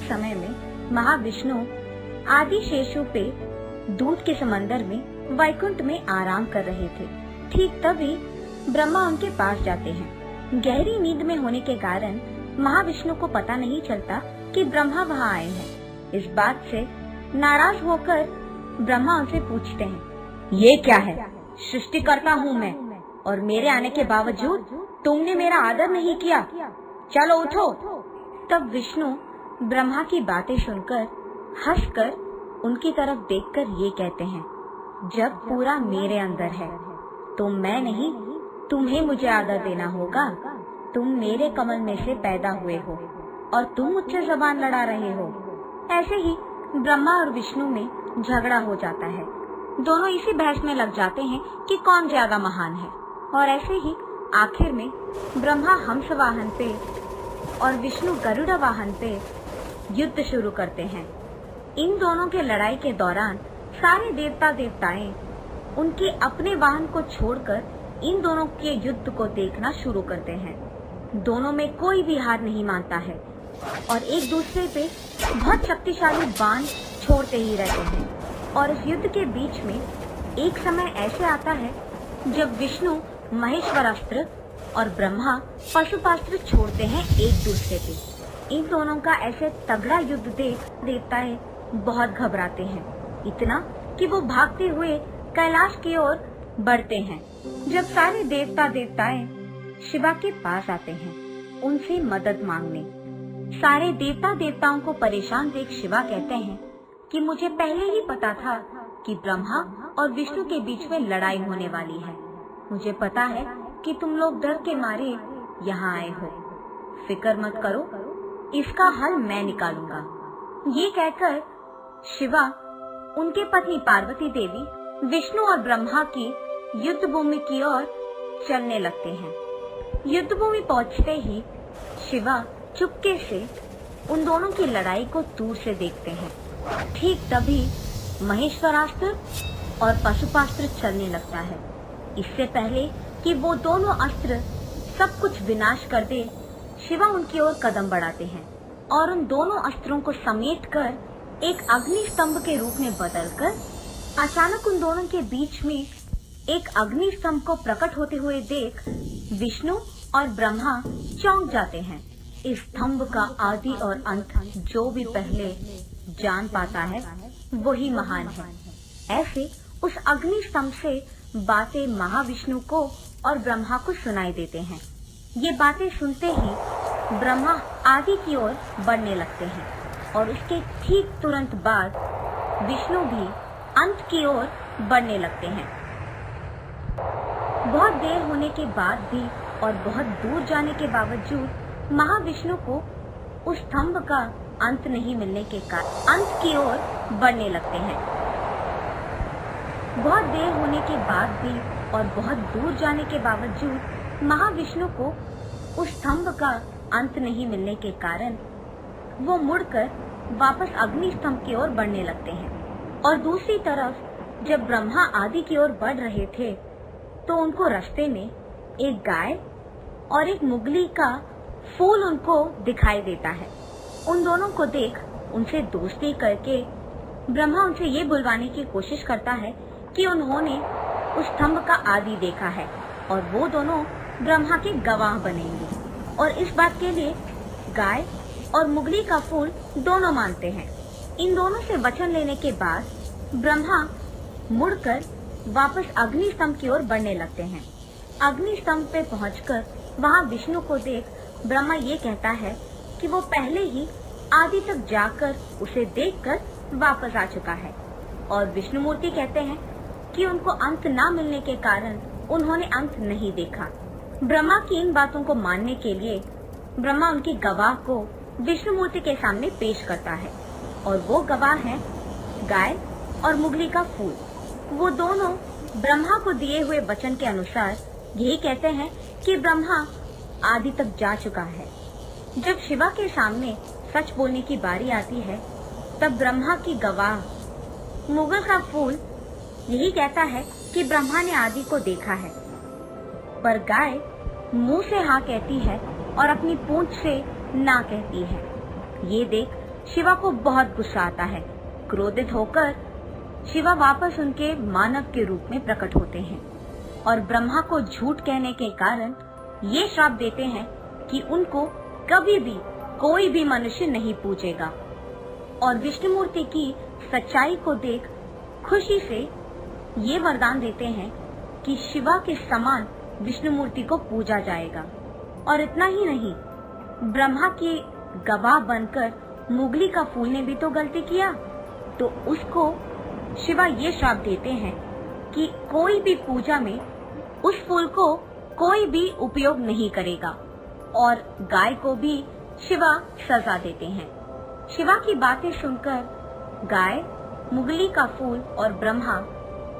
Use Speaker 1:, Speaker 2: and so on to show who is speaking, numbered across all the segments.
Speaker 1: समय में महाविष्णु आदि शेषु पे दूध के समंदर में वैकुंठ में आराम कर रहे थे। ठीक तभी ब्रह्मा उनके पास जाते हैं। गहरी नींद में होने के कारण महाविष्णु को पता नहीं चलता कि ब्रह्मा वहाँ आए हैं। इस बात से नाराज होकर ब्रह्मा उनसे पूछते हैं, ये क्या है? सृष्टिकर्ता हूँ मैं, और मेरे आने के बावजूद तुमने मेरा आदर नहीं किया। चलो उठो। तब विष्णु ब्रह्मा की बातें सुनकर हंसकर उनकी तरफ देखकर ये कहते हैं, जब पूरा मेरे अंदर है तो मैं नहीं, तुम्हें मुझे आदर देना होगा। तुम मेरे कमल में से पैदा हुए हो और तुम मुझसे जबान लड़ा रहे हो। ऐसे ही ब्रह्मा और विष्णु में झगड़ा हो जाता है। दोनों इसी बहस में लग जाते हैं कि कौन ज्यादा महान है। और ऐसे ही आखिर में ब्रह्मा हंस वाहन पे और विष्णु गरुड़ वाहन पे युद्ध शुरू करते हैं। इन दोनों के लड़ाई के दौरान सारे देवता देवताएं उनके अपने वाहन को छोड़कर इन दोनों के युद्ध को देखना शुरू करते हैं। दोनों में कोई भी हार नहीं मानता है और एक दूसरे पे बहुत शक्तिशाली बाण छोड़ते ही रहते हैं। और इस युद्ध के बीच में एक समय ऐसे आता है जब विष्णु महेश्वरास्त्र और ब्रह्मा पशुपास्त्र छोड़ते हैं एक दूसरे पे। इन दोनों का ऐसे तगड़ा युद्ध देख देवताएं बहुत घबराते हैं, इतना कि वो भागते हुए कैलाश की ओर बढ़ते हैं। जब सारे देवता देवताएं शिवा के पास आते हैं उनसे मदद मांगने, सारे देवता देवताओं को परेशान देख शिवा कहते हैं कि मुझे पहले ही पता था कि ब्रह्मा और विष्णु के बीच में लड़ाई होने वाली है। मुझे पता है कि तुम लोग डर के मारे यहाँ आए हो। फिक्र मत करो, इसका हल मैं निकालूंगा। ये कहकर शिवा उनके पत्नी पार्वती देवी विष्णु और ब्रह्मा की युद्ध भूमि की ओर चलने लगते हैं। युद्ध भूमि पहुँचते ही शिवा चुपके से उन दोनों की लड़ाई को दूर से देखते हैं। ठीक तभी महेश्वरास्त्र और पशुपास्त्र चलने लगता है। इससे पहले कि वो दोनों अस्त्र सब कुछ विनाश कर दे, शिवा उनकी ओर कदम बढ़ाते हैं और उन दोनों अस्त्रों को समेटकर एक अग्नि स्तंभ के रूप में बदलकर अचानक उन दोनों के बीच में एक अग्नि स्तंभ को प्रकट होते हुए देख विष्णु और ब्रह्मा चौंक जाते हैं। इस स्तंभ का आदि और अंत जो भी पहले जान पाता है वही महान है। ऐसे उस अग्नि स्तंभ से बातें महाविष्णु को और ब्रह्मा को सुनाई देते हैं। ये बातें सुनते ही ब्रह्मा आदि की ओर बढ़ने लगते हैं और उसके ठीक तुरंत बाद विष्णु भी अंत की ओर बढ़ने लगते हैं। बहुत देर होने के बाद भी और बहुत दूर जाने के बावजूद महाविष्णु को उस स्तंभ का अंत नहीं मिलने के कारण अंत की ओर बढ़ने लगते हैं। बहुत देर होने के बाद भी और बहुत दूर जाने के बावजूद महाविष्णु को उस स्तंभ का अंत नहीं मिलने के कारण वो मुड़कर वापस अग्नि स्तंभ की ओर बढ़ने लगते हैं। और दूसरी तरफ जब ब्रह्मा आदि की ओर बढ़ रहे थे तो उनको रास्ते में एक गाय और एक मुगली का फूल उनको दिखाई देता है। उन दोनों को देख उनसे दोस्ती करके ब्रह्मा उनसे ये बुलवाने की कोशिश करता है कि उन्होंने उस स्तंभ का आदि देखा है और वो दोनों ब्रह्मा के गवाह बनेंगे। और इस बात के लिए गाय और मुगली का फूल दोनों मानते हैं। इन दोनों से वचन लेने के बाद ब्रह्मा मुड़कर वापस अग्नि स्तंभ की ओर बढ़ने लगते हैं। अग्नि स्तंभ पे पहुंचकर वहां विष्णु को देख ब्रह्मा ये कहता है कि वो पहले ही आदि तक जाकर उसे देखकर वापस आ चुका है। और विष्णु मूर्ति कहते हैं कि उनको अंत ना मिलने के कारण उन्होंने अंत नहीं देखा। ब्रह्मा की इन बातों को मानने के लिए ब्रह्मा उनकी गवाह को विष्णु मूर्ति के सामने पेश करता है और वो गवाह है गाय और मुगली का फूल। वो दोनों ब्रह्मा को दिए हुए वचन के अनुसार यही कहते हैं कि ब्रह्मा आदि तक जा चुका है। जब शिवा के सामने सच बोलने की बारी आती है तब ब्रह्मा की गवाह मुगल का फूल यही कहता है कि ब्रह्मा ने आदि को देखा है, पर गाय मुंह से हाँ कहती है और अपनी पूंछ से ना कहती है। ये देख शिवा को बहुत गुस्सा आता है। क्रोधित होकर शिवा वापस उनके मानव के रूप में प्रकट होते हैं और ब्रह्मा को झूठ कहने के कारण ये श्राप देते हैं कि उनको कभी भी कोई भी मनुष्य नहीं पूजेगा, और विष्णुमूर्ति की सच्चाई को देख खुशी से ये वरदान देते हैं कि शिवा के समान विष्णुमूर्ति को पूजा जाएगा। और इतना ही नहीं, ब्रह्मा के गवाह बनकर मुगली का फूल ने भी तो गलती किया, तो उसको शिवा ये श्राप देते हैं कि कोई भी पूजा में उस फूल को कोई भी उपयोग नहीं करेगा, और गाय को भी शिवा सजा देते हैं। शिवा की बातें सुनकर गाय, मुगली का फूल और ब्रह्मा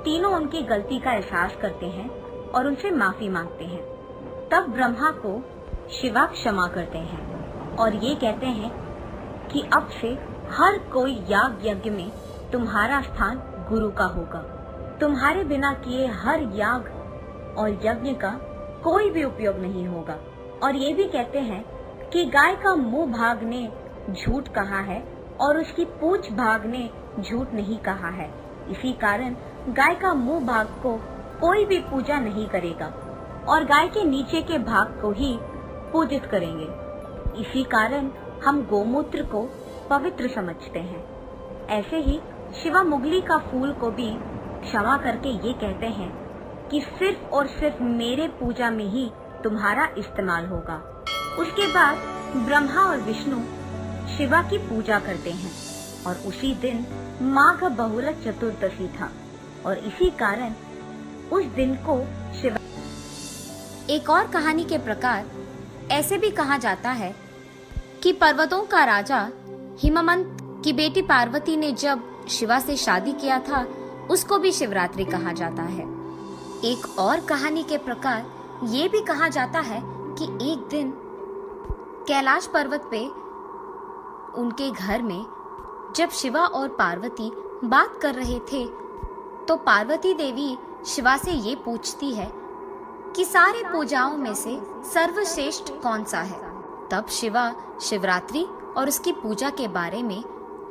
Speaker 1: तीनों उनकी गलती का एहसास करते हैं और उनसे माफी मांगते हैं। तब ब्रह्मा को शिवा क्षमा करते हैं और ये कहते हैं कि अब से हर कोई याग यज्ञ में तुम्हारा स्थान गुरु का होगा। तुम्हारे बिना किए हर याग और यज्ञ का कोई भी उपयोग नहीं होगा। और ये भी कहते हैं कि गाय का मुंह भाग ने झूठ कहा है और उसकी पूंछ भाग ने झूठ नहीं कहा है। इसी कारण गाय का मुंह भाग को कोई भी पूजा नहीं करेगा और गाय के नीचे के भाग को ही पूजित करेंगे। इसी कारण हम गोमूत्र को पवित्र समझते हैं। ऐसे ही शिवा मुगली का फूल को भी क्षमा करके ये कहते हैं कि सिर्फ और सिर्फ मेरे पूजा में ही तुम्हारा इस्तेमाल होगा। उसके बाद ब्रह्मा और विष्णु शिवा की पूजा करते हैं और उसी दिन माघ बहुल चतुर्दशी था और इसी कारण उस दिन को शिवा।
Speaker 2: एक और कहानी के प्रकार ऐसे भी कहा जाता है कि पर्वतों का राजा हिमवंत की बेटी पार्वती ने जब शिवा से शादी किया था, उसको भी शिवरात्रि कहा जाता है। एक और कहानी के प्रकार ये भी कहा जाता है कि एक दिन कैलाश पर्वत पे उनके घर में जब शिवा और पार्वती बात कर रहे थे, तो पार्वती देवी शिवा से ये पूछती है कि सारे पूजाओं में से सर्वश्रेष्ठ कौन सा है। तब शिवा शिवरात्रि और उसकी पूजा के बारे में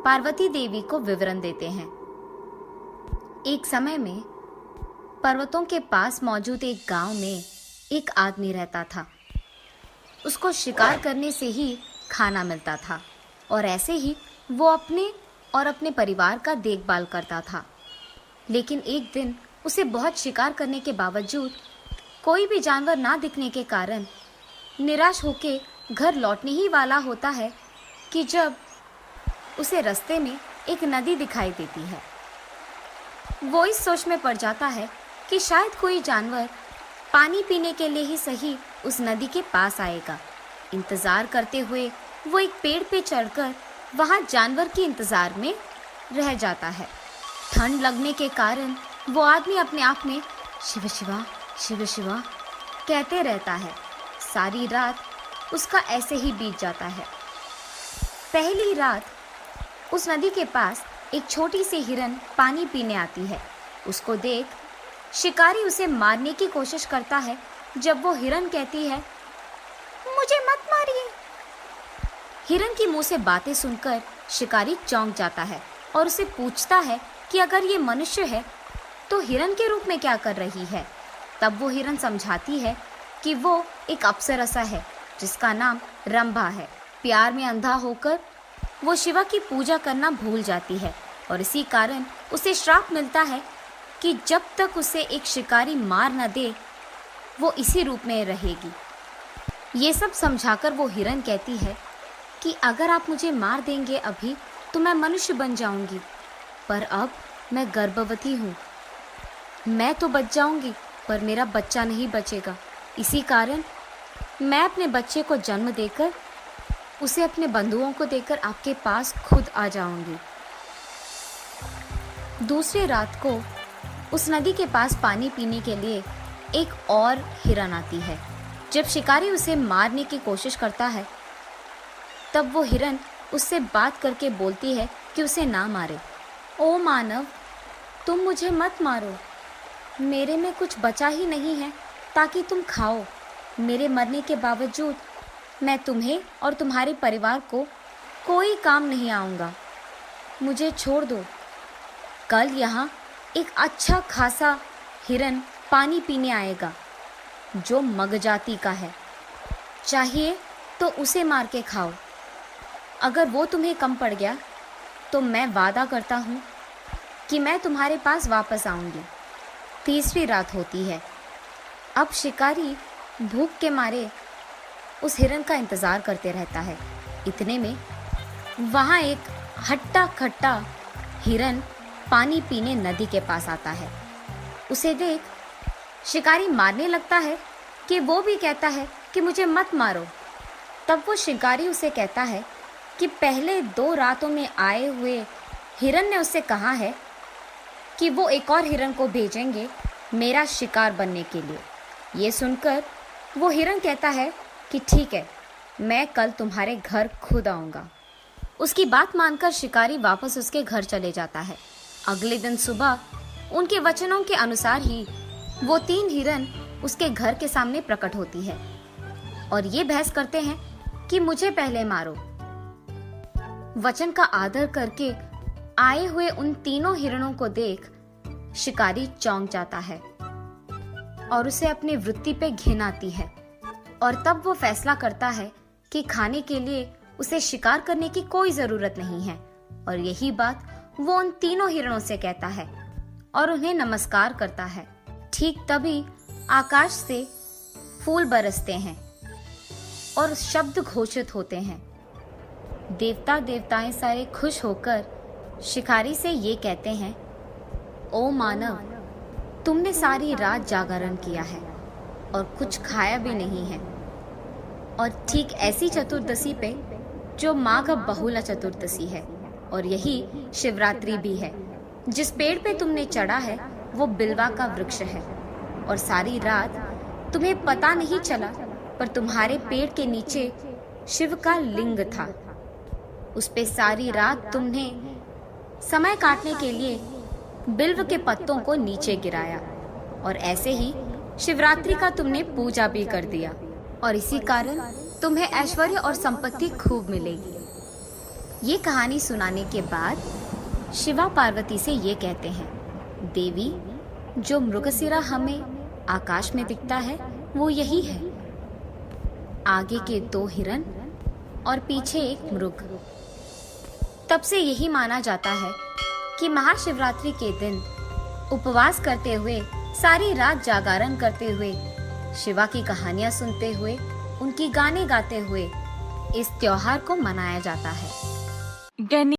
Speaker 2: पार्वती देवी को विवरण देते हैं। एक समय में पर्वतों के पास मौजूद एक गांव में एक आदमी रहता था। उसको शिकार करने से ही खाना मिलता था और ऐसे ही वो अपने और अपने परिवार का देखभाल करता था। लेकिन एक दिन उसे बहुत शिकार करने के बावजूद कोई भी जानवर ना दिखने के कारण निराश होके घर लौटने ही वाला होता है कि जब उसे रास्ते में एक नदी दिखाई देती है। वो इस सोच में पड़ जाता है कि शायद कोई जानवर पानी पीने के लिए ही सही उस नदी के पास आएगा। इंतजार करते हुए वो एक पेड़ पे चढ़कर वहां जानवर के इंतजार में रह जाता है। ठंड लगने के कारण वो आदमी अपने आप में शिव शिवा शिव शिवा कहते रहता है। सारी रात उसका ऐसे ही बीत जाता है। पहली रात उस नदी के पास एक छोटी सी हिरन पानी पीने आती है। उसको देख शिकारी उसे मारने की कोशिश करता है। जब वो हिरन कहती है, मुझे मत मारिए। हिरन की मुंह से बातें सुनकर शिकारी चौंक जाता है और उसे पूछता है कि अगर ये मनुष्य है तो हिरन के रूप में क्या कर रही है। तब वो हिरन समझाती है कि वो एक अप्सरसा है जिसका नाम रंभा है। प्यार में अंधा होकर वो शिवा की पूजा करना भूल जाती है और इसी कारण उसे श्राप मिलता है कि जब तक उसे एक शिकारी मार न दे वो इसी रूप में रहेगी। ये सब समझाकर वो हिरन कहती है कि अगर आप मुझे मार देंगे अभी तो मैं मनुष्य बन जाऊंगी, पर अब मैं गर्भवती हूँ। मैं तो बच जाऊंगी पर मेरा बच्चा नहीं बचेगा। इसी कारण मैं अपने बच्चे को जन्म देकर उसे अपने बंधुओं को देकर आपके पास खुद आ जाऊंगी। दूसरी रात को उस नदी के पास पानी पीने के लिए एक और हिरन आती है। जब शिकारी उसे मारने की कोशिश करता है तब वो हिरन उससे बात करके बोलती है कि उसे ना मारे। ओ मानव, तुम मुझे मत मारो, मेरे में कुछ बचा ही नहीं है ताकि तुम खाओ। मेरे मरने के बावजूद मैं तुम्हें और तुम्हारे परिवार को कोई काम नहीं आऊंगा, मुझे छोड़ दो। कल यहाँ एक अच्छा खासा हिरन पानी पीने आएगा जो मग जाति का है, चाहिए तो उसे मार के खाओ। अगर वो तुम्हें कम पड़ गया तो मैं वादा करता हूँ कि मैं तुम्हारे पास वापस आऊंगी। तीसरी रात होती है। अब शिकारी भूख के मारे उस हिरन का इंतजार करते रहता है। इतने में वहाँ एक हट्टा खट्टा हिरन पानी पीने नदी के पास आता है। उसे देख शिकारी मारने लगता है कि वो भी कहता है कि मुझे मत मारो। तब वो शिकारी उसे कहता है कि पहले 2 रातों में आए हुए हिरन ने उससे कहा है कि वो एक और हिरन को भेजेंगे मेरा शिकार बनने के लिए। ये सुनकर वो हिरन कहता है कि ठीक है, मैं कल तुम्हारे घर खुद आऊँगा। उसकी बात मानकर शिकारी वापस उसके घर चले जाता है। अगले दिन सुबह उनके वचनों के अनुसार ही वो 3 हिरन उसके घर के सामने प्रकट होती है और ये बहस करते हैं कि मुझे पहले मारो। वचन का आदर करके आए हुए उन तीनों हिरणों को देख शिकारी चौंक जाता है और उसे अपनी वृत्ति पे घिन आती है और तब वो फैसला करता है कि खाने के लिए उसे शिकार करने की कोई जरूरत नहीं है। और यही बात वो उन तीनों हिरणों से कहता है और उन्हें नमस्कार करता है। ठीक तभी आकाश से फूल बरसते हैं और शब्द घोषित होते हैं। देवताएं सारे खुश होकर शिकारी से ये कहते हैं, ओ मानव, तुमने सारी रात जागरण किया है और कुछ खाया भी नहीं है। और ठीक ऐसी चतुर्दशी पे जो माघ बहुला चतुर्दशी है और यही शिवरात्रि भी है। जिस पेड़ पे तुमने चढ़ा है वो बिल्वा का वृक्ष है और सारी रात तुम्हें पता नहीं चला, पर तुम्हारे पेड़ के नीचे शिव का लिंग था। उस पे सारी रात तुमने समय काटने के लिए बिल्व के पत्तों को नीचे गिराया और ऐसे ही शिवरात्रि का तुमने पूजा भी कर दिया और इसी कारण तुम्हें ऐश्वर्य और संपत्ति खूब मिलेगी। ये कहानी सुनाने के बाद शिवा पार्वती से ये कहते हैं, देवी, जो मृगशिरा हमें आकाश में दिखता है वो यही है। आगे के 2 हिरन और पीछे एक मृग। तब से यही माना जाता है कि महाशिवरात्रि के दिन उपवास करते हुए, सारी रात जागरण करते हुए, शिवा की कहानियां सुनते हुए, उनकी गाने गाते हुए इस त्योहार को मनाया जाता है।